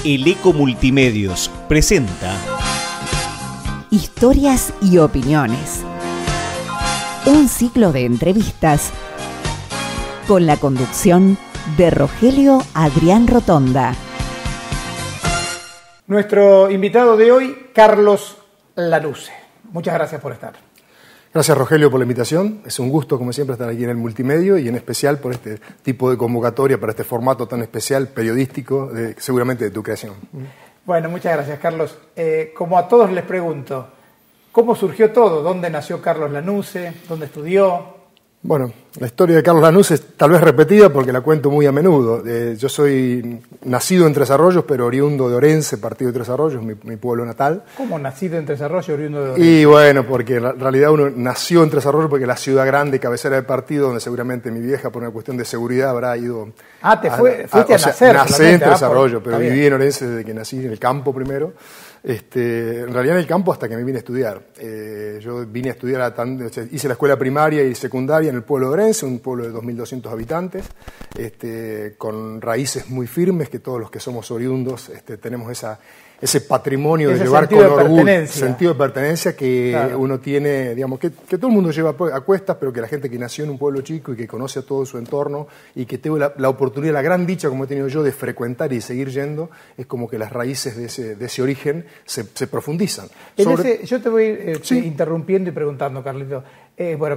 El Eco Multimedios presenta Historias y opiniones. Un ciclo de entrevistas con la conducción de Rogelio Adrián Rotonda. Nuestro invitado de hoy, Carlos Lanuse. Muchas gracias por estar. Gracias, Rogelio, por la invitación. Es un gusto, como siempre, estar aquí en el Multimedio y en especial por este tipo de convocatoria, para este formato tan especial, periodístico, seguramente de tu creación. Bueno, muchas gracias, Carlos. Como a todos les pregunto, ¿cómo surgió todo? ¿Dónde nació Carlos Lanuse? ¿Dónde estudió? Bueno, la historia de Carlos Lanuse es tal vez repetida porque la cuento muy a menudo. Yo soy nacido en Tres Arroyos, pero oriundo de Orense, partido de Tres Arroyos, mi pueblo natal. ¿Cómo nacido en Tres Arroyos, oriundo de Orense? Y bueno, porque en realidad uno nació en Tres Arroyos porque la ciudad grande, cabecera del partido, donde seguramente mi vieja, por una cuestión de seguridad, habrá ido... fuiste a nacer. Nací en Tres Arroyos, pero viví en Orense desde que nací, en el campo primero. En realidad en el campo hasta que me vine a estudiar. Yo vine a estudiar, hice la escuela primaria y secundaria en el pueblo de Orense, un pueblo de 2.200 habitantes, con raíces muy firmes, que todos los que somos oriundos tenemos ese patrimonio de llevar con orgullo, sentido de pertenencia que claro, uno tiene, digamos, que todo el mundo lleva a cuestas, pero que la gente que nació en un pueblo chico y que conoce a todo su entorno y que tuvo la oportunidad, la gran dicha, como he tenido yo, de frecuentar y seguir yendo, es como que las raíces de ese origen se profundizan. Yo te voy a ir interrumpiendo y preguntando, Carlito.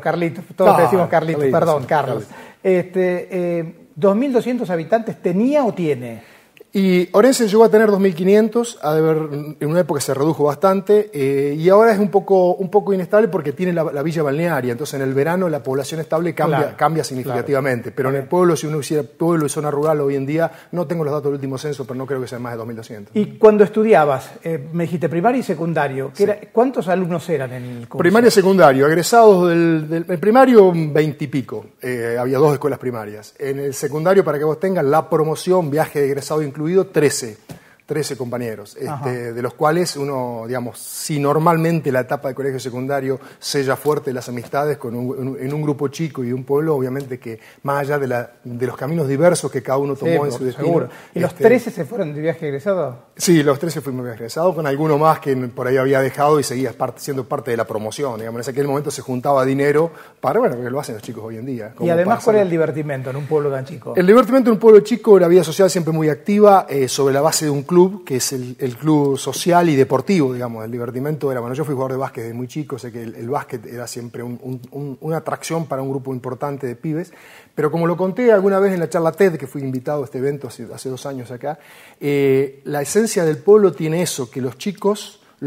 Carlitos, todos te decimos Carlitos, perdón, Carlos. 2.200 habitantes, ¿tenía o tiene? Y Orense llegó a tener 2.500, en una época se redujo bastante, y ahora es un poco inestable porque tiene la villa balnearia, entonces en el verano la población estable cambia significativamente, pero en el pueblo, si uno hiciera pueblo y zona rural hoy en día, no tengo los datos del último censo, pero no creo que sean más de 2.200. Y cuando estudiabas, me dijiste primario y secundario, ¿cuántos alumnos eran en el curso? Primario y secundario, egresados del primario 20 y pico, había 2 escuelas primarias. En el secundario, para que vos tengas la promoción, viaje de egresado incluido, 13 compañeros, de los cuales uno, digamos, si normalmente la etapa de colegio secundario sella fuerte las amistades en un grupo chico y un pueblo, obviamente que más allá de los caminos diversos que cada uno tomó en su destino. Seguro. ¿Y los 13 se fueron de viaje egresado? Sí, los 13 fuimos de viaje egresado, con alguno más que por ahí había dejado y seguía siendo parte de la promoción. Digamos, en aquel momento se juntaba dinero para, que lo hacen los chicos hoy en día. Y además, ¿cuál era el divertimento en un pueblo tan chico? El divertimento en un pueblo chico, la vida social siempre muy activa, sobre la base de un club, que es el club social y deportivo, digamos. El divertimento era, yo fui jugador de básquet desde muy chico, sé que el básquet era siempre una atracción para un grupo importante de pibes, pero como lo conté alguna vez en la charla TED, que fui invitado a este evento hace 2 años acá, la esencia del pueblo tiene eso, que los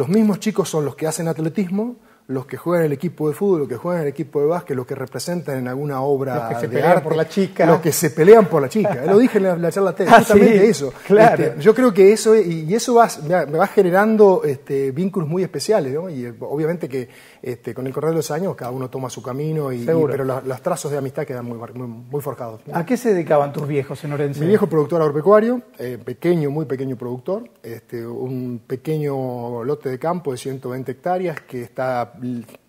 mismos chicos son los que hacen atletismo, los que juegan en el equipo de fútbol, los que juegan en el equipo de básquet, los que representan en alguna obra de arte, por la chica. Los que se pelean por la chica. Lo dije en la charla TED, justamente eso. Claro. Yo creo que eso, y eso me va generando vínculos muy especiales, ¿no? Y obviamente que con el correr de los años cada uno toma su camino, pero los trazos de amistad quedan muy forjados, ¿no? ¿A qué se dedicaban tus viejos en Orense? Mi viejo productor agropecuario, muy pequeño productor, un pequeño lote de campo de 120 hectáreas que está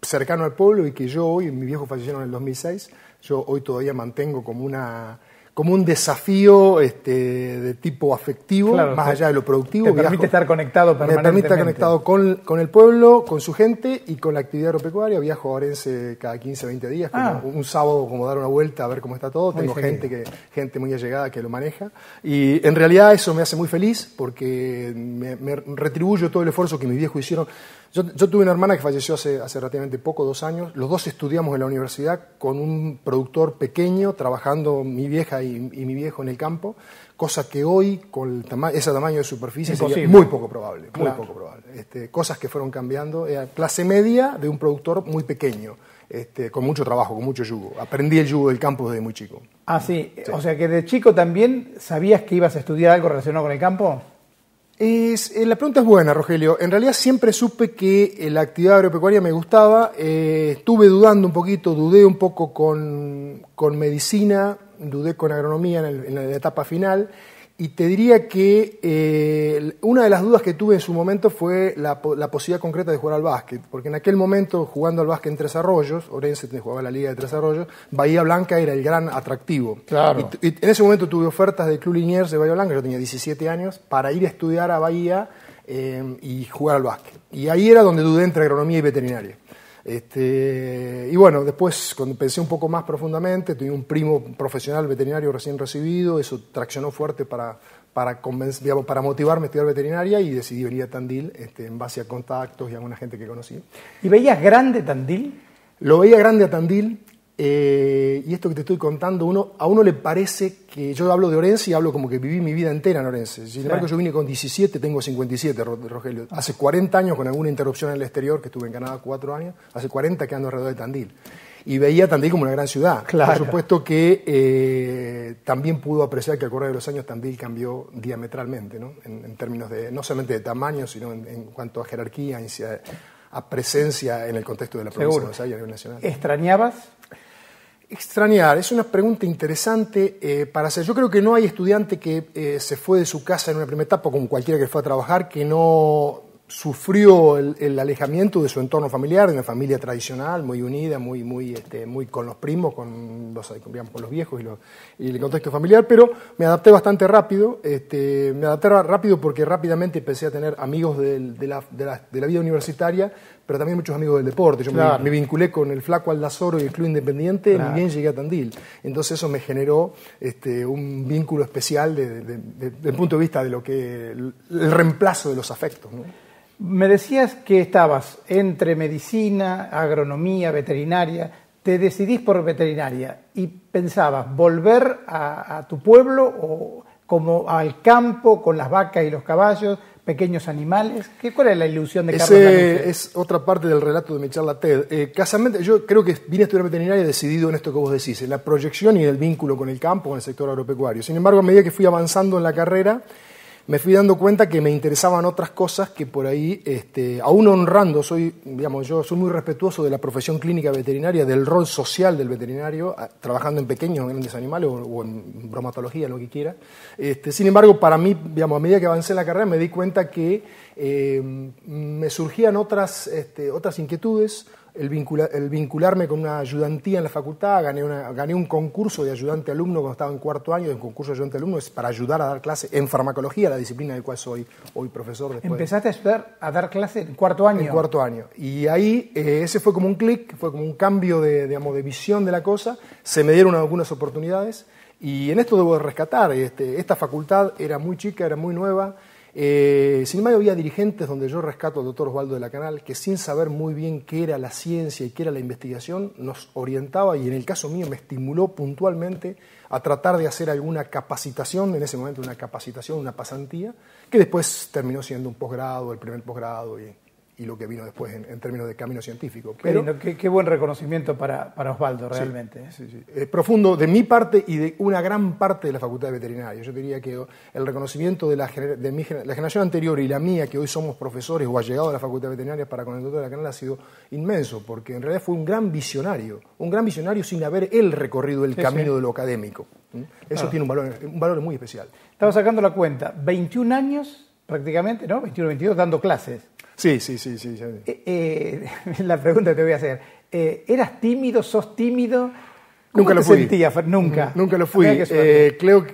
cercano al pueblo y que mi viejo falleció en el 2006, yo hoy todavía mantengo como un desafío de tipo afectivo, claro, más allá de lo productivo. Te permite estar conectado permanentemente. Me permite estar conectado con el pueblo, con su gente y con la actividad agropecuaria. Viajo a Orense cada 15, 20 días, un sábado como dar una vuelta a ver cómo está todo. Tengo gente muy allegada que lo maneja. Y en realidad eso me hace muy feliz porque me retribuyo todo el esfuerzo que mis viejos hicieron. Yo tuve una hermana que falleció hace relativamente poco, 2 años. Los 2 estudiamos en la universidad con un productor pequeño, trabajando mi vieja y mi viejo en el campo, cosa que hoy, con ese tamaño de superficie, sería muy poco probable. Claro. Muy poco probable. Cosas que fueron cambiando. Era clase media de un productor muy pequeño, con mucho trabajo, con mucho yugo. Aprendí el yugo del campo desde muy chico. Ah, sí. O sea que de chico también sabías que ibas a estudiar algo relacionado con el campo. La pregunta es buena, Rogelio. En realidad siempre supe que la actividad agropecuaria me gustaba. Estuve dudando un poquito, dudé un poco con medicina, dudé con agronomía en la etapa final. Y te diría que una de las dudas que tuve en su momento fue la posibilidad concreta de jugar al básquet, porque en aquel momento, jugando al básquet en Tres Arroyos, Orense jugaba en la Liga de Tres Arroyos, Bahía Blanca era el gran atractivo. Claro. Y en ese momento tuve ofertas del Club Liniers de Bahía Blanca, yo tenía 17 años, para ir a estudiar a Bahía y jugar al básquet. Y ahí era donde dudé entre agronomía y veterinaria. Y bueno, después cuando pensé un poco más profundamente, tuve un primo profesional veterinario recién recibido, eso traccionó fuerte para motivarme a estudiar veterinaria y decidí venir a Tandil en base a contactos y a alguna gente que conocí. ¿Y veías grande Tandil? Lo veía grande a Tandil. Y esto que te estoy contando, a uno le parece que yo hablo de Orense y hablo como que viví mi vida entera en Orense. Sin embargo, yo vine con 17, tengo 57, Rogelio. Hace 40 años, con alguna interrupción en el exterior, que estuve en Canadá 4 años, hace 40 que ando alrededor de Tandil. Y veía Tandil como una gran ciudad. Claro. Por supuesto que también pudo apreciar que al correr de los años Tandil cambió diametralmente, ¿no? En términos de, no solamente de tamaño, sino en cuanto a jerarquía, a presencia en el contexto de la provincia de Buenos Aires a nivel nacional. ¿Extrañabas? Extrañar, es una pregunta interesante para hacer. Yo creo que no hay estudiante que se fue de su casa en una primera etapa, como cualquiera que fue a trabajar, que no sufrió el alejamiento de su entorno familiar, de una familia tradicional, muy unida, muy con los primos, con los viejos y el contexto familiar, pero me adapté bastante rápido. Me adapté rápido porque rápidamente empecé a tener amigos de la vida universitaria, pero también muchos amigos del deporte. Yo claro. me vinculé con el Flaco Aldazoro y el Club Independiente, claro. Ni bien llegué a Tandil. Entonces eso me generó un vínculo especial desde el punto de vista de lo que el reemplazo de los afectos, ¿no? Me decías que estabas entre medicina, agronomía, veterinaria. Te decidís por veterinaria y pensabas volver a tu pueblo o como al campo con las vacas y los caballos, pequeños animales. ¿Cuál es la ilusión de Carlos Lanusse? Es otra parte del relato de mi charla TED. Casamente, yo creo que vine a estudiar veterinaria decidido en esto que vos decís, en la proyección y el vínculo con el campo, con el sector agropecuario. Sin embargo, a medida que fui avanzando en la carrera, me fui dando cuenta que me interesaban otras cosas que por ahí, aún honrando, yo soy muy respetuoso de la profesión clínica veterinaria, del rol social del veterinario, trabajando en pequeños o grandes animales o en bromatología, lo que quiera. Sin embargo, para mí, a medida que avancé en la carrera, me di cuenta que me surgían otras inquietudes. El vincularme con una ayudantía en la facultad, gané un concurso de ayudante alumno cuando estaba en cuarto año, el concurso de ayudante alumno es para ayudar a dar clase en farmacología, la disciplina del cual soy hoy profesor. ¿Empezaste a dar clase en cuarto año? En cuarto año. Y ahí ese fue como un clic, fue como un cambio de visión de la cosa, se me dieron algunas oportunidades y en esto debo rescatar, esta facultad era muy chica, era muy nueva. Sin embargo, había dirigentes donde yo rescato al doctor Osvaldo de la Canal, que sin saber muy bien qué era la ciencia y qué era la investigación, nos orientaba y en el caso mío me estimuló puntualmente a tratar de hacer alguna capacitación, en ese momento una capacitación, una pasantía, que después terminó siendo un posgrado, el primer posgrado y lo que vino después en términos de camino científico. Pero qué buen reconocimiento para Osvaldo, realmente. Sí. Profundo de mi parte y de una gran parte de la Facultad de Veterinaria. Yo diría que el reconocimiento de la generación anterior y la mía, que hoy somos profesores o allegados a la Facultad de Veterinaria para con el doctor de la Canal, ha sido inmenso, porque en realidad fue un gran visionario sin haber él recorrido el camino de lo académico. Eso tiene un valor muy especial. Estaba sacando la cuenta, 21 años prácticamente, ¿no? 21, 22, dando clases. Sí. La pregunta que te voy a hacer, ¿eras tímido, sos tímido? Nunca lo fui. Nunca lo fui.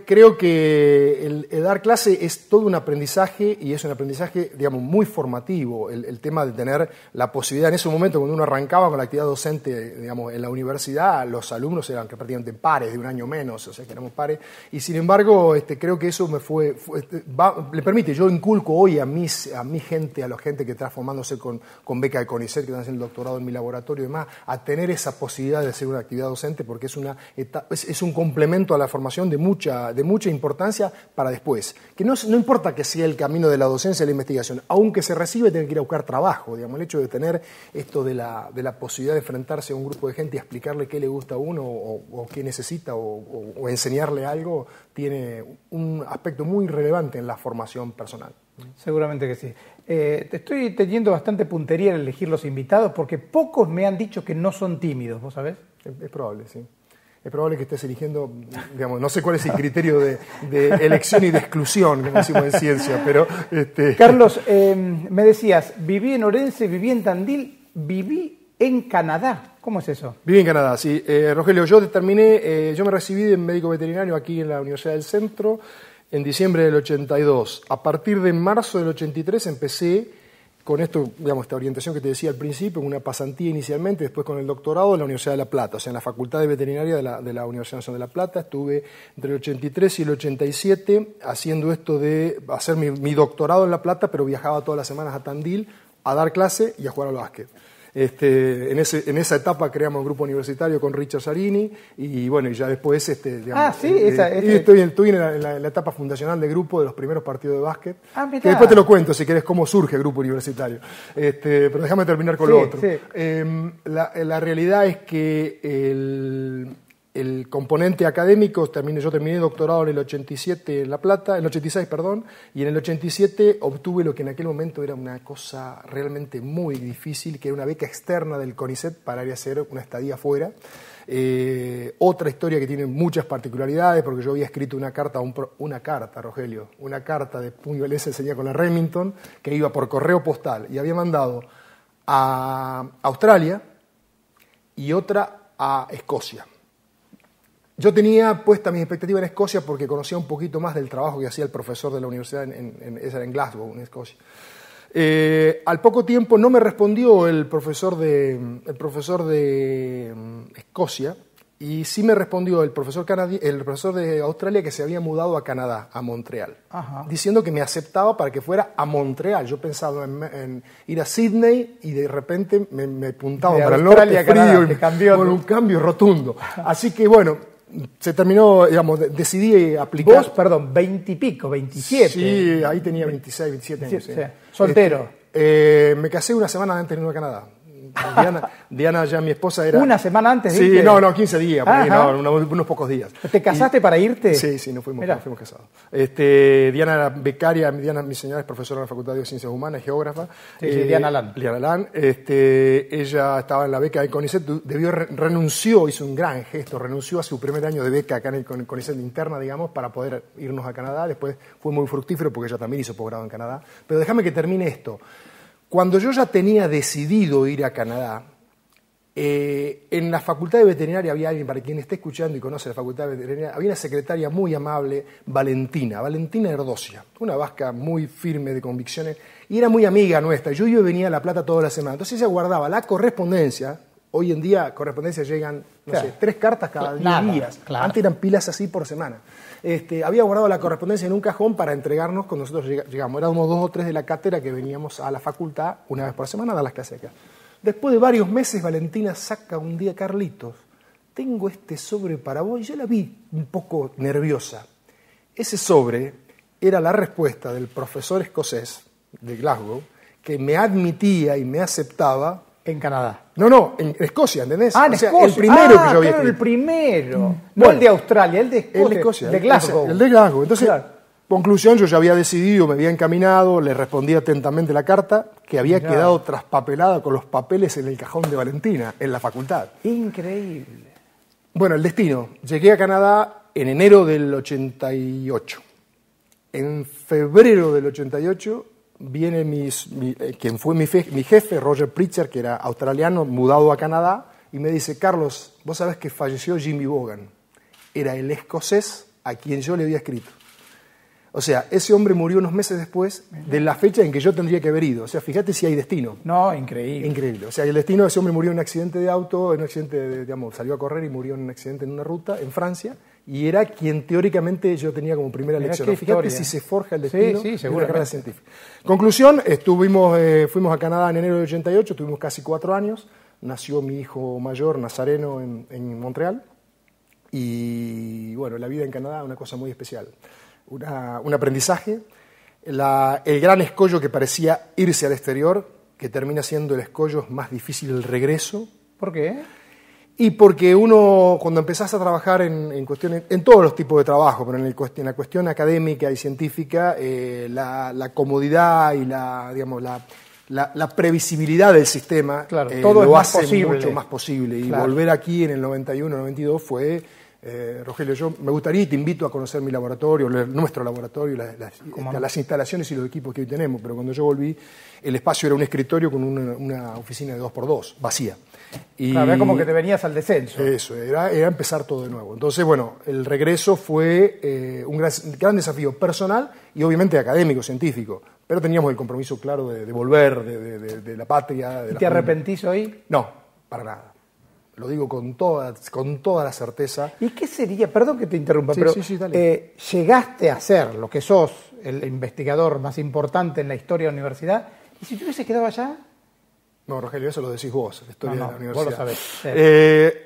Creo que el dar clase es todo un aprendizaje y es un aprendizaje, muy formativo. El tema de tener la posibilidad, en ese momento cuando uno arrancaba con la actividad docente, en la universidad, los alumnos eran prácticamente pares, de un año menos, o sea que éramos pares. Y sin embargo, creo que eso le permite, yo inculco hoy a mi gente, a la gente que está formándose con beca de CONICET, que están haciendo el doctorado en mi laboratorio y demás, a tener esa posibilidad de hacer una actividad docente porque es un complemento a la formación de mucha importancia para después. Que no importa que sea el camino de la docencia y la investigación, aunque se recibe, tiene que ir a buscar trabajo. El hecho de tener esto de la posibilidad de enfrentarse a un grupo de gente y explicarle qué le gusta a uno o qué necesita o enseñarle algo, tiene un aspecto muy relevante en la formación personal. Seguramente que sí. Te estoy teniendo bastante puntería en elegir los invitados porque pocos me han dicho que no son tímidos, ¿vos sabés? Es probable, sí. es probable que estés eligiendo, digamos, no sé cuál es el criterio de elección y de exclusión, como decimos en ciencia, pero... Carlos, me decías, viví en Orense, viví en Tandil, viví en Canadá. ¿Cómo es eso? Viví en Canadá, sí. Rogelio, yo me recibí de médico veterinario aquí en la Universidad del Centro en diciembre del 82. A partir de marzo del 83 empecé con esto, digamos, esta orientación que te decía al principio, una pasantía inicialmente, después con el doctorado en la Universidad de La Plata, o sea, en la Facultad de Veterinaria de la Universidad Nacional de La Plata. Estuve entre el 83 y el 87 haciendo esto de hacer mi doctorado en La Plata, pero viajaba todas las semanas a Tandil a dar clase y a jugar al básquet. En esa etapa creamos un grupo universitario con Richard Sarini y bueno, y ya después digamos, estoy en la etapa fundacional del grupo de los primeros partidos de básquet, que después te lo cuento si querés cómo surge el grupo universitario, pero déjame terminar con lo otro. La realidad es que el componente académico, yo terminé doctorado en el 87 en La Plata, en el 86, perdón, y en el 87 obtuve lo que en aquel momento era una cosa realmente muy difícil, que era una beca externa del CONICET para ir a hacer una estadía afuera. Otra historia que tiene muchas particularidades, porque yo había escrito una carta, Rogelio, una carta de puño y seña con la Remington, que iba por correo postal, y había mandado a Australia y otra a Escocia. Yo tenía puesta mi expectativa en Escocia porque conocía un poquito más del trabajo que hacía el profesor de la universidad en Glasgow, en Escocia. Al poco tiempo no me respondió el profesor de Escocia, y sí me respondió el profesor de Australia, que se había mudado a Canadá, a Montreal, diciendo que me aceptaba para que fuera a Montreal. Yo pensaba en ir a Sydney y de repente me apuntaba para el norte frío, con un cambio rotundo. Así que bueno, se terminó, digamos, decidí aplicar. Vos, perdón, 20 y pico, 27. Sí, ahí tenía 26, 27 años. Sí. Soltero. Me casé una semana antes de irme a Canadá. Diana, ya mi esposa, era... ¿Una semana antes? Sí, no, 15 días, por ahí, unos pocos días. ¿Te casaste para irte? Sí, nos fuimos casados. Diana era becaria, mi señora es profesora en la Facultad de Ciencias Humanas, es geógrafa. Diana Lan. Ella estaba en la beca de CONICET, renunció, hizo un gran gesto, renunció a su primer año de beca acá en el CONICET interna, digamos, para poder irnos a Canadá. Después fue muy fructífero porque ella también hizo posgrado en Canadá. Pero déjame que termine esto. Cuando yo ya tenía decidido ir a Canadá, en la Facultad de Veterinaria había alguien, para quien esté escuchando y conoce la Facultad de Veterinaria, había una secretaria muy amable, Valentina Erdosia, una vasca muy firme de convicciones, y era muy amiga nuestra. Yo venía a La Plata toda la semana, entonces ella guardaba la correspondencia. Hoy en día correspondencia llegan, no sé, 3 cartas cada 10 días. Claro. Antes eran pilas así por semana. Había guardado la correspondencia en un cajón para entregarnos cuando nosotros llegamos. Éramos 2 o 3 de la cátedra que veníamos a la facultad una vez por semana a dar las clases acá. Después de varios meses, Valentina saca un día: Carlitos, tengo este sobre para vos. Y yo la vi un poco nerviosa. Ese sobre era la respuesta del profesor escocés de Glasgow, que me admitía y me aceptaba en Canadá. No, en Escocia, ¿entendés? En Escocia. El primero que yo había escrito. El primero. No el de Australia, el de Escocia. El de Escocia. De Glasgow. El de Glasgow. Entonces, conclusión, yo ya había decidido, me había encaminado, le respondí atentamente la carta, que había quedado traspapelada con los papeles en el cajón de Valentina, en la facultad. Increíble. Bueno, el destino. Llegué a Canadá en enero del 88. En febrero del 88... viene quien fue mi jefe, Roger Pritchard, que era australiano, mudado a Canadá, y me dice: Carlos, vos sabés que falleció Jimmy Vaughan. Era el escocés a quien yo le había escrito. O sea, ese hombre murió unos meses después de la fecha en que yo tendría que haber ido. O sea, fíjate si hay destino. No, increíble. Increíble. O sea, el destino de ese hombre murió en un accidente de auto, salió a correr y murió en un accidente en una ruta en Francia, y era quien teóricamente yo tenía como primera elección. Fíjate historia. Si se forja el destino de una carrera científica. Conclusión, fuimos a Canadá en enero del 88, tuvimos casi 4 años, nació mi hijo mayor, Nazareno, en Montreal, y bueno, la vida en Canadá, una cosa muy especial. Un aprendizaje, el gran escollo que parecía irse al exterior, que termina siendo el escollo más difícil, el regreso. ¿Por qué? Y porque uno, cuando empezás a trabajar en todos los tipos de trabajo, pero en la cuestión académica y científica, la comodidad y la la previsibilidad del sistema todo lo es hace posible. mucho más posible. Y Claro. volver aquí en el 91, 92 fue... Rogelio, yo me gustaría y te invito a conocer mi laboratorio, nuestro laboratorio, las instalaciones y los equipos que hoy tenemos, pero cuando yo volví, el espacio era un escritorio con una oficina de 2x2, vacía. Y claro, era como que te venías al descenso. Eso, era empezar todo de nuevo. Entonces, bueno, el regreso fue un gran desafío personal y obviamente académico, científico, pero teníamos el compromiso claro de volver, de la patria. ¿Y te arrepentís hoy? No, para nada. Lo digo con toda la certeza. ¿Y qué sería? Perdón que te interrumpa, pero dale. Llegaste a ser lo que sos, el investigador más importante en la historia de la universidad, ¿y si te hubieses quedado allá? No, Rogelio, eso lo decís vos, la historia de la universidad. Vos lo sabés.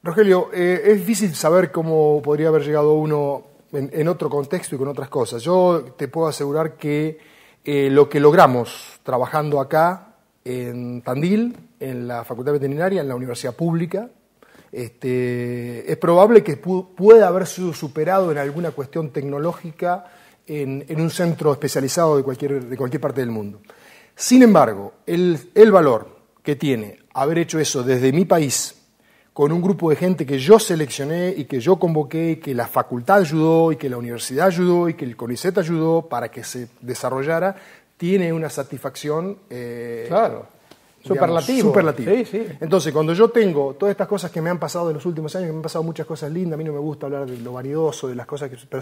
Rogelio, es difícil saber cómo podría haber llegado uno en otro contexto y con otras cosas. Yo te puedo asegurar que lo que logramos trabajando acá en Tandil, en la Facultad Veterinaria, en la universidad pública, es probable que pueda haber sido superado en alguna cuestión tecnológica en un centro especializado de cualquier parte del mundo. Sin embargo, el valor que tiene haber hecho eso desde mi país, con un grupo de gente que yo seleccioné y que yo convoqué, y que la facultad ayudó, y que la universidad ayudó, y que el CONICET ayudó para que se desarrollara, tiene una satisfacción superlativa. Sí. Entonces, cuando yo tengo todas estas cosas que me han pasado en los últimos años, que me han pasado muchas cosas lindas, a mí no me gusta hablar de lo vanidoso, de las cosas que... Pero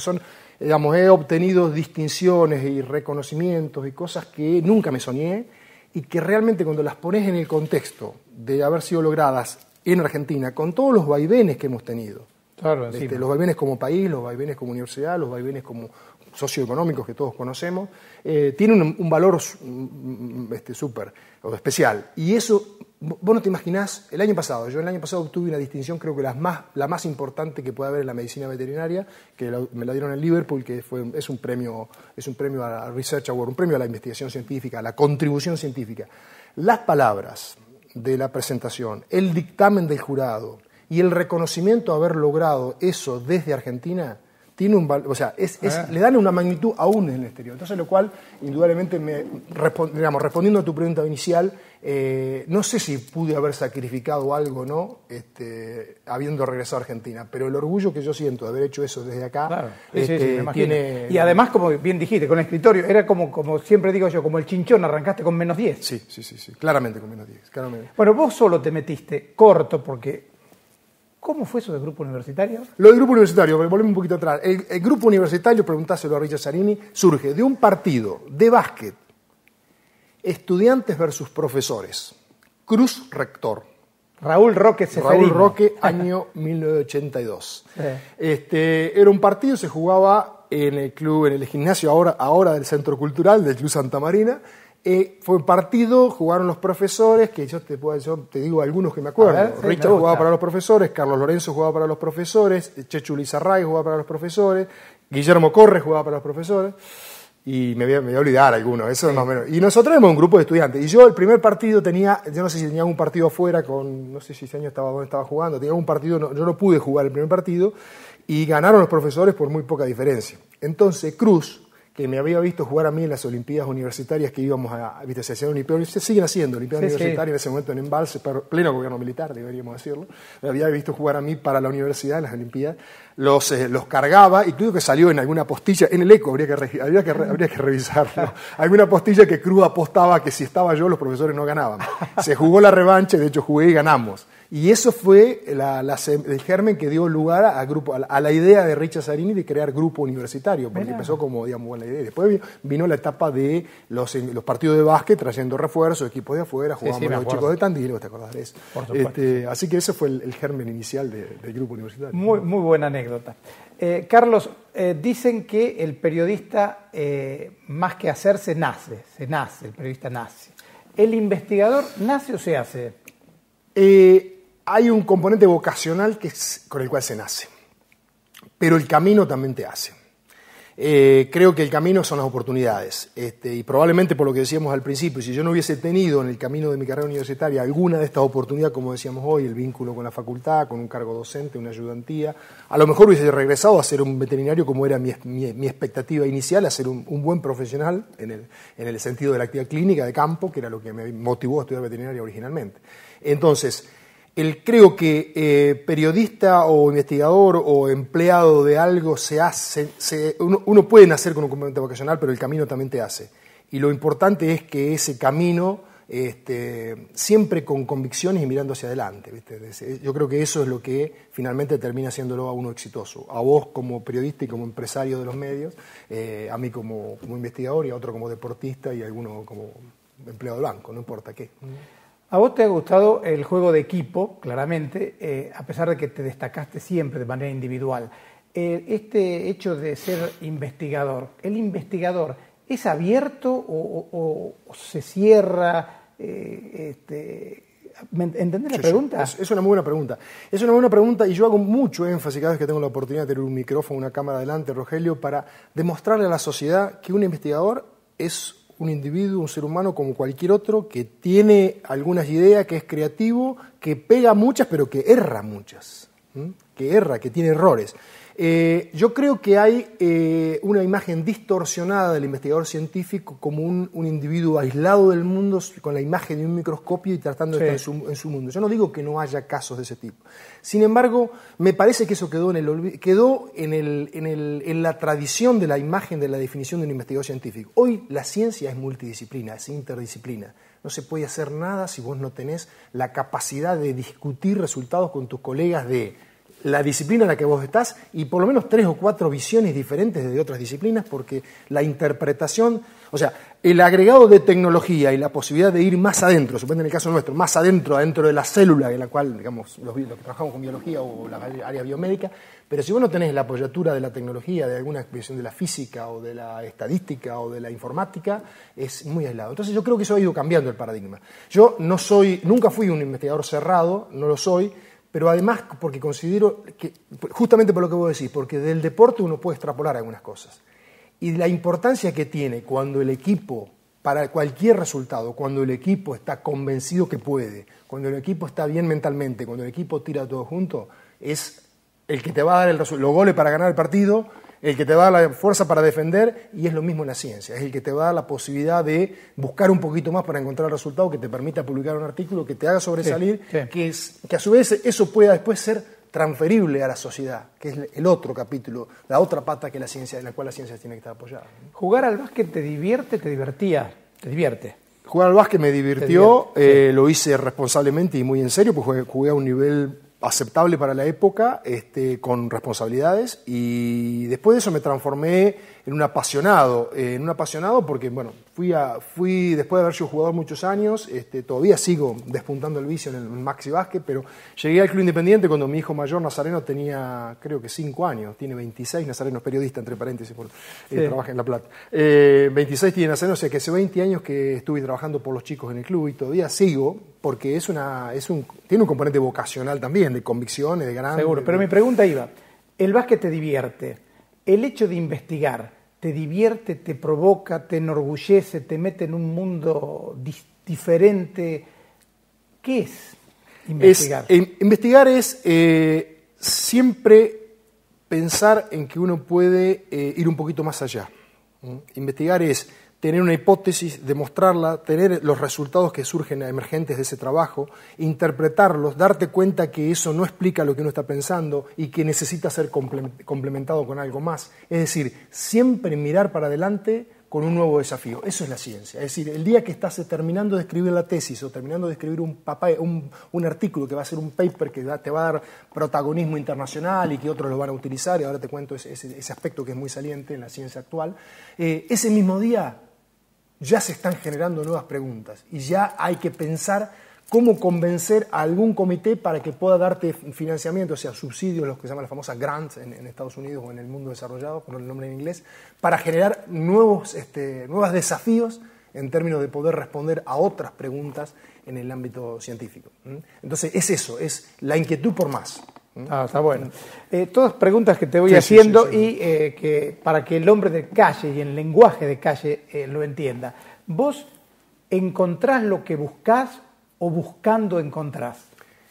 he obtenido distinciones y reconocimientos y cosas que nunca me soñé y que realmente cuando las pones en el contexto de haber sido logradas en Argentina, con todos los vaivenes que hemos tenido, los vaivenes como país, los vaivenes como universidad, los vaivenes como socioeconómicos que todos conocemos, tiene un valor súper especial. Y eso, vos no te imaginás, el año pasado obtuve una distinción, creo que la más importante que puede haber en la medicina veterinaria, que me la dieron en Liverpool, que es un premio a Research Award, un premio a la investigación científica, a la contribución científica. Las palabras de la presentación, el dictamen del jurado y el reconocimiento de haber logrado eso desde Argentina tiene un valor, le dan una magnitud aún en el exterior. Entonces, lo cual, indudablemente, respondiendo a tu pregunta inicial, no sé si pude haber sacrificado algo o no, habiendo regresado a Argentina, pero el orgullo que yo siento de haber hecho eso desde acá, tiene... Y además, como bien dijiste, con el escritorio, era como siempre digo yo, como el chinchón, arrancaste con -10. Sí, claramente con -10. Claramente. Bueno, vos solo te metiste corto porque... ¿Cómo fue eso del grupo universitario? Lo del grupo universitario, volvemos un poquito atrás. El grupo universitario, preguntáselo a Richard Zarini, surge de un partido de básquet, estudiantes versus profesores, Cruz Rector. Raúl Roque Ceferino. Raúl Roque, año 1982. Era un partido, se jugaba en el gimnasio ahora del Centro Cultural, del Club Santa Marina. Fue un partido, jugaron los profesores, que yo te digo algunos que me acuerdo. Richard jugaba para los profesores, Carlos Lorenzo jugaba para los profesores, Chechu Lizarray jugaba para los profesores, Guillermo Corres jugaba para los profesores, y me voy a olvidar algunos, eso es más o menos. Y nosotros éramos un grupo de estudiantes, y yo el primer partido yo no sé si tenía un partido afuera, no sé si ese año dónde estaba jugando, tenía un partido, yo no pude jugar el primer partido, y ganaron los profesores por muy poca diferencia. Entonces Cruz, que me había visto jugar a mí en las Olimpiadas Universitarias que íbamos se hacían Olimpiadas, se siguen haciendo Olimpiadas Universitarias en ese momento en Embalse, pleno gobierno militar, deberíamos decirlo. Me había visto jugar a mí para la universidad en las Olimpiadas, los cargaba, y creo que salió en alguna postilla, en el ECO habría que revisarlo, alguna postilla que Cruz apostaba que si estaba yo los profesores no ganaban. Se jugó la revancha, de hecho jugué y ganamos. Y eso fue el germen que dio lugar a la idea de Richard Zarini de crear grupo universitario, porque empezó como, buena idea. Después vino la etapa de los partidos de básquet trayendo refuerzos, equipos de afuera, jugábamos los chicos de Tandil, ¿te acordás de eso? Por supuesto. Así que ese fue el germen inicial del grupo universitario. Muy, muy buena anécdota. Carlos, dicen que el periodista, más que hacerse, nace, el periodista nace. ¿El investigador nace o se hace? Hay un componente vocacional con el cual se nace, pero el camino también te hace. Creo que el camino son las oportunidades, y probablemente por lo que decíamos al principio, si yo no hubiese tenido en el camino de mi carrera universitaria alguna de estas oportunidades, como decíamos hoy, el vínculo con la facultad, con un cargo docente, una ayudantía, a lo mejor hubiese regresado a ser un veterinario como era mi expectativa inicial, a ser un buen profesional en el sentido de la actividad clínica de campo, que era lo que me motivó a estudiar veterinaria originalmente. Entonces, creo que periodista o investigador o empleado de algo uno puede nacer con un componente vocacional, pero el camino también te hace. Y lo importante es que ese camino, siempre con convicciones y mirando hacia adelante, ¿viste? Yo creo que eso es lo que finalmente termina haciéndolo a uno exitoso. A vos como periodista y como empresario de los medios, a mí como investigador y a otro como deportista y a alguno como empleado del banco, no importa qué. A vos te ha gustado el juego de equipo, claramente, a pesar de que te destacaste siempre de manera individual. Este hecho de ser investigador, ¿el investigador es abierto o se cierra? ¿Entendés la pregunta? Es una muy buena pregunta. Es una buena pregunta y yo hago mucho énfasis cada vez que tengo la oportunidad de tener un micrófono, una cámara delante, Rogelio, para demostrarle a la sociedad que un investigador es un individuo, un ser humano como cualquier otro, que tiene algunas ideas, que es creativo, que pega muchas, pero que erra muchas, que tiene errores. Yo creo que hay una imagen distorsionada del investigador científico como un individuo aislado del mundo con la imagen de un microscopio y tratando de estar en su mundo. Yo no digo que no haya casos de ese tipo. Sin embargo, me parece que eso quedó en la tradición de la imagen de la definición de un investigador científico. Hoy la ciencia es multidisciplina, es interdisciplina. No se puede hacer nada si vos no tenés la capacidad de discutir resultados con tus colegas de la disciplina en la que vos estás y por lo menos 3 o 4 visiones diferentes de otras disciplinas, porque la interpretación, o sea, el agregado de tecnología y la posibilidad de ir más adentro, suponete en el caso nuestro, más adentro de la célula en la cual, digamos, los que trabajamos con biología o la área biomédica, pero si vos no tenés la apoyatura de la tecnología, de alguna expresión de la física o de la estadística o de la informática, es muy aislado. Entonces yo creo que eso ha ido cambiando el paradigma. Yo nunca fui un investigador cerrado, no lo soy, pero además porque considero que, justamente por lo que vos decís, porque del deporte uno puede extrapolar algunas cosas. Y la importancia que tiene cuando el equipo, para cualquier resultado, cuando el equipo está convencido que puede, cuando el equipo está bien mentalmente, cuando el equipo tira todo junto, es el que te va a dar los goles para ganar el partido, el que te va a dar la fuerza para defender, y es lo mismo en la ciencia, es el que te va a dar la posibilidad de buscar un poquito más para encontrar el resultado que te permita publicar un artículo, que te haga sobresalir, que a su vez eso pueda después ser transferible a la sociedad, que es el otro capítulo, la otra pata que la ciencia, en la cual la ciencia tiene que estar apoyada. ¿Jugar al básquet te divierte, te divertía? ¿Te divierte? Jugar al básquet me divirtió, lo hice responsablemente y muy en serio, pues jugué a un nivel aceptable para la época, con responsabilidades, y después de eso me transformé en un apasionado porque, bueno, fui después de haber sido jugador muchos años, todavía sigo despuntando el vicio en el maxi básquet, pero llegué al Club Independiente cuando mi hijo mayor, Nazareno, tenía, creo que 5 años, tiene 26, Nazareno es periodista, entre paréntesis, trabaja en La Plata. 26 tiene Nazareno, o sea que hace 20 años que estuve trabajando por los chicos en el club y todavía sigo, porque tiene un componente vocacional también, de convicciones, de ganas. Seguro, pero mi pregunta iba, el básquet te divierte, el hecho de investigar te divierte, te provoca, te enorgullece, te mete en un mundo diferente. ¿Qué es investigar? Investigar es siempre pensar en que uno puede ir un poquito más allá. Investigar es tener una hipótesis, demostrarla, tener los resultados que surgen emergentes de ese trabajo, interpretarlos, darte cuenta que eso no explica lo que uno está pensando y que necesita ser complementado con algo más. Es decir, siempre mirar para adelante con un nuevo desafío. Eso es la ciencia. Es decir, el día que estás terminando de escribir la tesis o terminando de escribir un artículo que va a ser un paper que te va a dar protagonismo internacional y que otros lo van a utilizar, y ahora te cuento ese aspecto que es muy saliente en la ciencia actual, ese mismo día ya se están generando nuevas preguntas y ya hay que pensar cómo convencer a algún comité para que pueda darte financiamiento, o sea, subsidios, los que se llaman las famosas grants en Estados Unidos o en el mundo desarrollado, por el nombre en inglés, para generar nuevos desafíos en términos de poder responder a otras preguntas en el ámbito científico. Entonces es eso, es la inquietud por más. Está bueno. Todas preguntas que te voy haciendo y que para que el hombre de calle y el lenguaje de calle lo entienda. ¿Vos encontrás lo que buscás o buscando encontrás?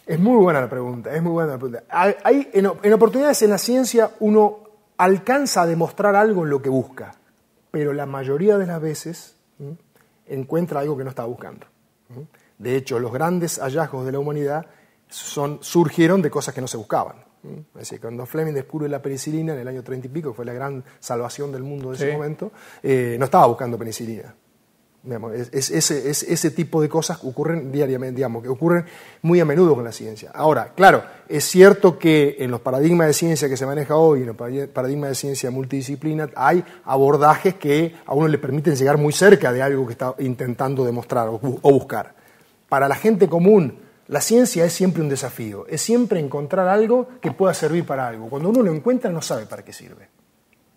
Es muy buena la pregunta, en oportunidades en la ciencia uno alcanza a demostrar algo en lo que busca, pero la mayoría de las veces encuentra algo que no está buscando. De hecho, los grandes hallazgos de la humanidad surgieron de cosas que no se buscaban. Es decir, cuando Fleming descubre la penicilina en el año 30 y pico, que fue la gran salvación del mundo de ese momento, no estaba buscando penicilina. Ese tipo de cosas ocurren diariamente, que ocurren muy a menudo con la ciencia. Ahora, claro, es cierto que en los paradigmas de ciencia que se maneja hoy, en los paradigmas de ciencia multidisciplina, hay abordajes que a uno le permiten llegar muy cerca de algo que está intentando demostrar o buscar. Para la gente común, la ciencia es siempre un desafío, es siempre encontrar algo que pueda servir para algo. Cuando uno lo encuentra no sabe para qué sirve.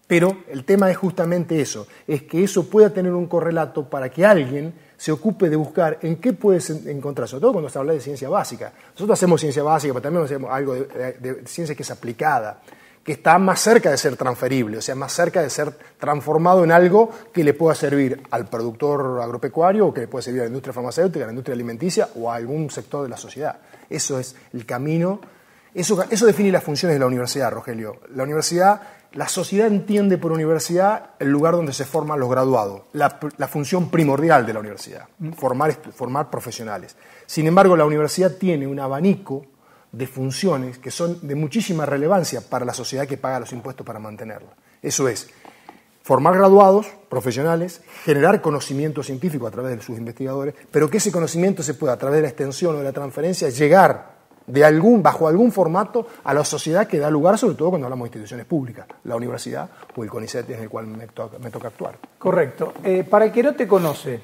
Pero el tema es justamente eso, es que eso pueda tener un correlato para que alguien se ocupe de buscar en qué puede encontrar, sobre todo cuando se habla de ciencia básica. Nosotros hacemos ciencia básica, pero también hacemos algo de ciencia que es aplicada, que está más cerca de ser transferible, o sea, más cerca de ser transformado en algo que le pueda servir al productor agropecuario o que le pueda servir a la industria farmacéutica, a la industria alimenticia o a algún sector de la sociedad. Eso es el camino, eso define las funciones de la universidad, Rogelio. La sociedad entiende por universidad el lugar donde se forman los graduados, la función primordial de la universidad, formar profesionales. Sin embargo, la universidad tiene un abanico de funciones que son de muchísima relevancia para la sociedad que paga los impuestos para mantenerla. Eso es, formar graduados, profesionales, generar conocimiento científico a través de sus investigadores, pero que ese conocimiento se pueda, a través de la extensión o de la transferencia, llegar bajo algún formato a la sociedad que da lugar, sobre todo cuando hablamos de instituciones públicas, la universidad o el CONICET en el cual me toca actuar. Correcto. Para el que no te conoce,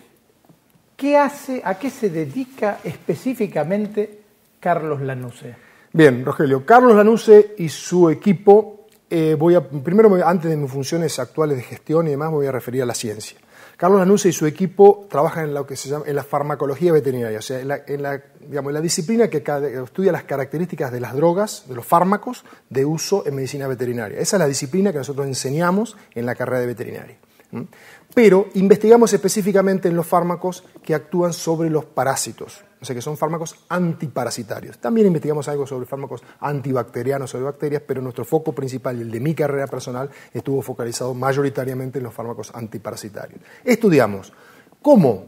¿qué hace, a qué se dedica específicamente Carlos Lanuse? Bien, Rogelio, Carlos Lanuse y su equipo, antes de mis funciones actuales de gestión y demás, me voy a referir a la ciencia. Carlos Lanuse y su equipo trabajan en lo que se llama en la farmacología veterinaria, o sea, en la disciplina que estudia las características de las drogas, de los fármacos de uso en medicina veterinaria. Esa es la disciplina que nosotros enseñamos en la carrera de veterinaria. Pero investigamos específicamente en los fármacos que actúan sobre los parásitos, o sea que son fármacos antiparasitarios. También investigamos algo sobre fármacos antibacterianos, sobre bacterias, pero nuestro foco principal, el de mi carrera personal, estuvo focalizado mayoritariamente en los fármacos antiparasitarios. Estudiamos cómo,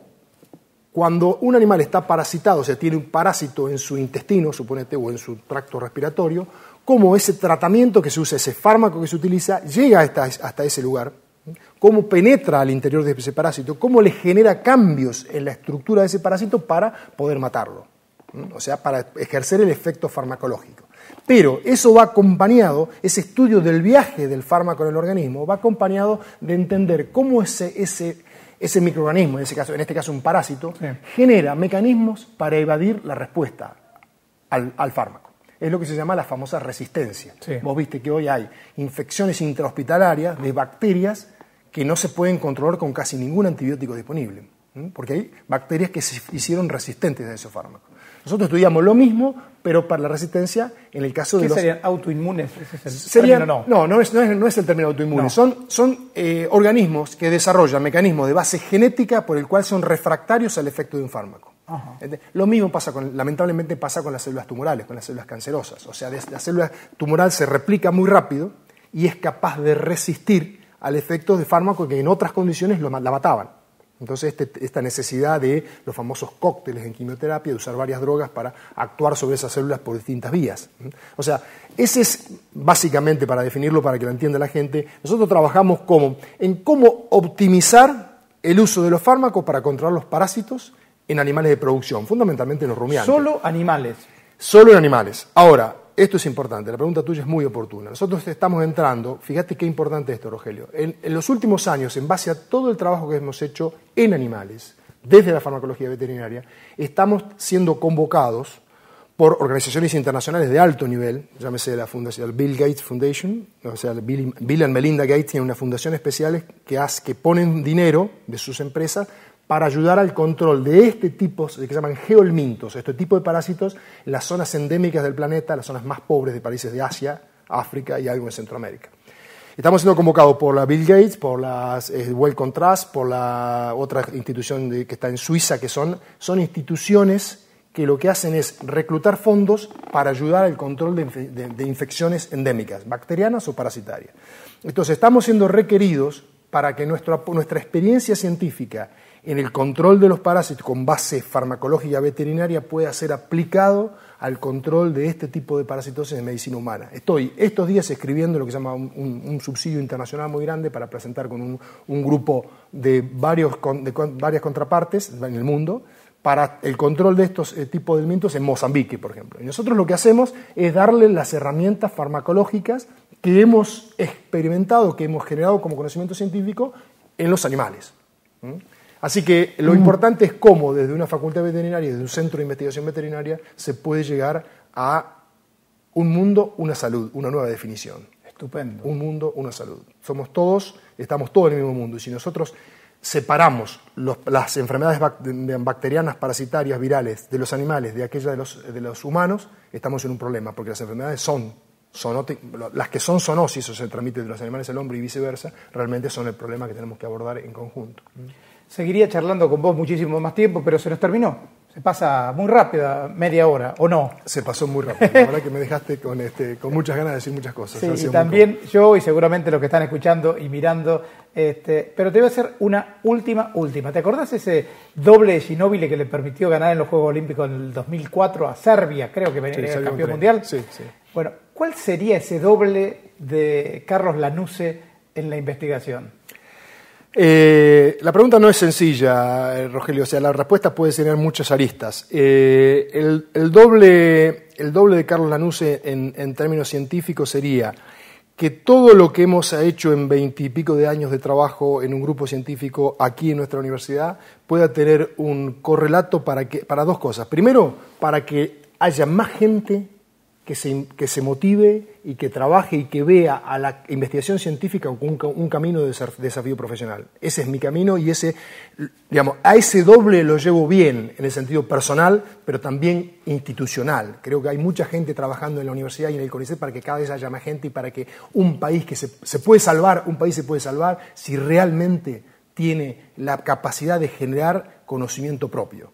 cuando un animal está parasitado, o sea, tiene un parásito en su intestino, suponete, o en su tracto respiratorio, cómo ese tratamiento que se usa, ese fármaco que se utiliza, llega hasta ese lugar, cómo penetra al interior de ese parásito, cómo le genera cambios en la estructura de ese parásito para poder matarlo, o sea, para ejercer el efecto farmacológico. Pero eso va acompañado, ese estudio del viaje del fármaco en el organismo, va acompañado de entender cómo ese microorganismo, en este caso un parásito, genera mecanismos para evadir la respuesta al fármaco. Es lo que se llama la famosa resistencia. Sí. Vos viste que hoy hay infecciones intrahospitalarias de bacterias que no se pueden controlar con casi ningún antibiótico disponible, porque hay bacterias que se hicieron resistentes a esos fármacos. Nosotros estudiamos lo mismo, pero para la resistencia en el caso de los... ¿Qué serían autoinmunes? No es el término autoinmune. No. Son organismos que desarrollan mecanismos de base genética por el cual son refractarios al efecto de un fármaco. Ajá. Lo mismo lamentablemente pasa con las células tumorales, con las células cancerosas. O sea, la célula tumoral se replica muy rápido y es capaz de resistir al efecto de fármaco que en otras condiciones la mataban. Entonces, esta necesidad de los famosos cócteles en quimioterapia, de usar varias drogas para actuar sobre esas células por distintas vías. O sea, ese es básicamente, para definirlo, para que lo entienda la gente, nosotros trabajamos en cómo optimizar el uso de los fármacos para controlar los parásitos en animales de producción, fundamentalmente en los rumiantes. ¿Solo animales? Solo en animales. Ahora, esto es importante, la pregunta tuya es muy oportuna. Nosotros estamos entrando, fíjate qué importante esto, Rogelio, en los últimos años, en base a todo el trabajo que hemos hecho en animales, desde la farmacología veterinaria, estamos siendo convocados por organizaciones internacionales de alto nivel, llámese la fundación Bill Gates Foundation, o sea, Bill and Melinda Gates tienen una fundación especial que ponen dinero de sus empresas para ayudar al control de este tipo, que se llaman geohelmintos, este tipo de parásitos, en las zonas endémicas del planeta, las zonas más pobres de países de Asia, África y algo en Centroamérica. Estamos siendo convocados por la Bill Gates, por la Wellcome Trust, por la otra institución que está en Suiza, que son instituciones que lo que hacen es reclutar fondos para ayudar al control de infecciones endémicas, bacterianas o parasitarias. Entonces, estamos siendo requeridos para que nuestra experiencia científica en el control de los parásitos con base farmacológica veterinaria pueda ser aplicado al control de este tipo de parasitosis en medicina humana. Estoy estos días escribiendo lo que se llama un subsidio internacional muy grande para presentar con un grupo de varias contrapartes en el mundo para el control de estos tipos de helmintos en Mozambique, por ejemplo. Y nosotros lo que hacemos es darle las herramientas farmacológicas que hemos experimentado, que hemos generado como conocimiento científico en los animales. Así que lo importante es cómo desde una facultad veterinaria, desde un centro de investigación veterinaria, se puede llegar a un mundo, una salud, una nueva definición. Estupendo. Un mundo, una salud. Estamos todos en el mismo mundo. Y si nosotros separamos las enfermedades bacterianas, parasitarias, virales de los animales de aquellas de los humanos, estamos en un problema, porque las enfermedades las que son zoonosis o se transmiten de los animales al hombre y viceversa, realmente son el problema que tenemos que abordar en conjunto. Seguiría charlando con vos muchísimo más tiempo, pero se nos terminó. Se pasa muy rápida, media hora, ¿o no? Se pasó muy rápido. La verdad que me dejaste con muchas ganas de decir muchas cosas. Sí, y también yo y seguramente los que están escuchando y mirando, pero te voy a hacer una última. ¿Te acordás ese doble de Ginóbili que le permitió ganar en los Juegos Olímpicos en el 2004 a Serbia? Creo que era campeón mundial. Sí. Bueno, ¿cuál sería ese doble de Carlos Lanuse en la investigación? La pregunta no es sencilla, Rogelio, o sea, la respuesta puede tener muchas aristas. El doble de Carlos Lanuse en términos científicos sería que todo lo que hemos hecho en 20 y pico de años de trabajo en un grupo científico aquí en nuestra universidad pueda tener un correlato para dos cosas. Primero, para que haya más gente que se motive y que trabaje y que vea a la investigación científica como un camino de desafío profesional. Ese es mi camino y a ese doble lo llevo bien en el sentido personal, pero también institucional. Creo que hay mucha gente trabajando en la universidad y en el CONICET para que cada vez haya más gente y para que un país se puede salvar si realmente tiene la capacidad de generar conocimiento propio.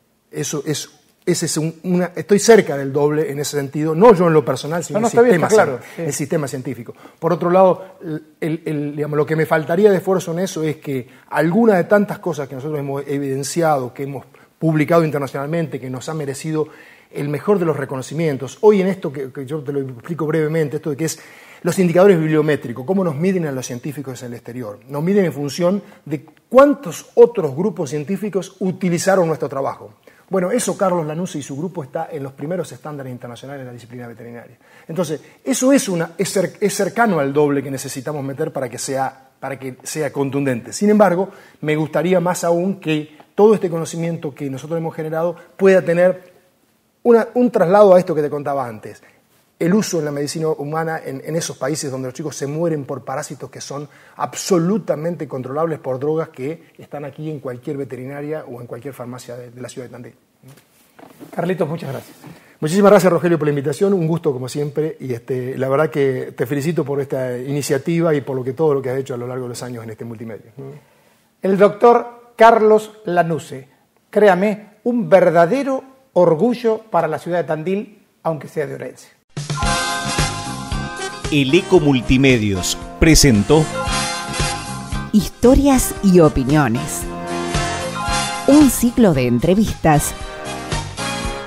Estoy cerca del doble en ese sentido, no yo en lo personal, sino el sistema científico. Por otro lado, lo que me faltaría de esfuerzo en eso es que alguna de tantas cosas que nosotros hemos evidenciado, que hemos publicado internacionalmente, que nos ha merecido el mejor de los reconocimientos, hoy en esto que yo te lo explico brevemente, esto de que es los indicadores bibliométricos, cómo nos miden a los científicos en el exterior. Nos miden en función de cuántos otros grupos científicos utilizaron nuestro trabajo. Bueno, eso Carlos Lanuse y su grupo está en los primeros estándares internacionales en la disciplina veterinaria. Entonces, eso es cercano al doble que necesitamos meter para que sea contundente. Sin embargo, me gustaría más aún que todo este conocimiento que nosotros hemos generado pueda tener un traslado a esto que te contaba antes. El uso en la medicina humana en esos países donde los chicos se mueren por parásitos que son absolutamente controlables por drogas que están aquí en cualquier veterinaria o en cualquier farmacia de la ciudad de Tandil. Carlitos, muchas gracias. Muchísimas gracias, Rogelio, por la invitación. Un gusto, como siempre. Y la verdad que te felicito por esta iniciativa y por todo lo que has hecho a lo largo de los años en este multimedia. El doctor Carlos Lanuse. Créame, un verdadero orgullo para la ciudad de Tandil, aunque sea de Orense. El Eco Multimedios presentó Historias y opiniones. Un ciclo de entrevistas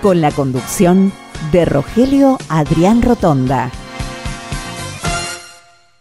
con la conducción de Rogelio Adrián Rotonda.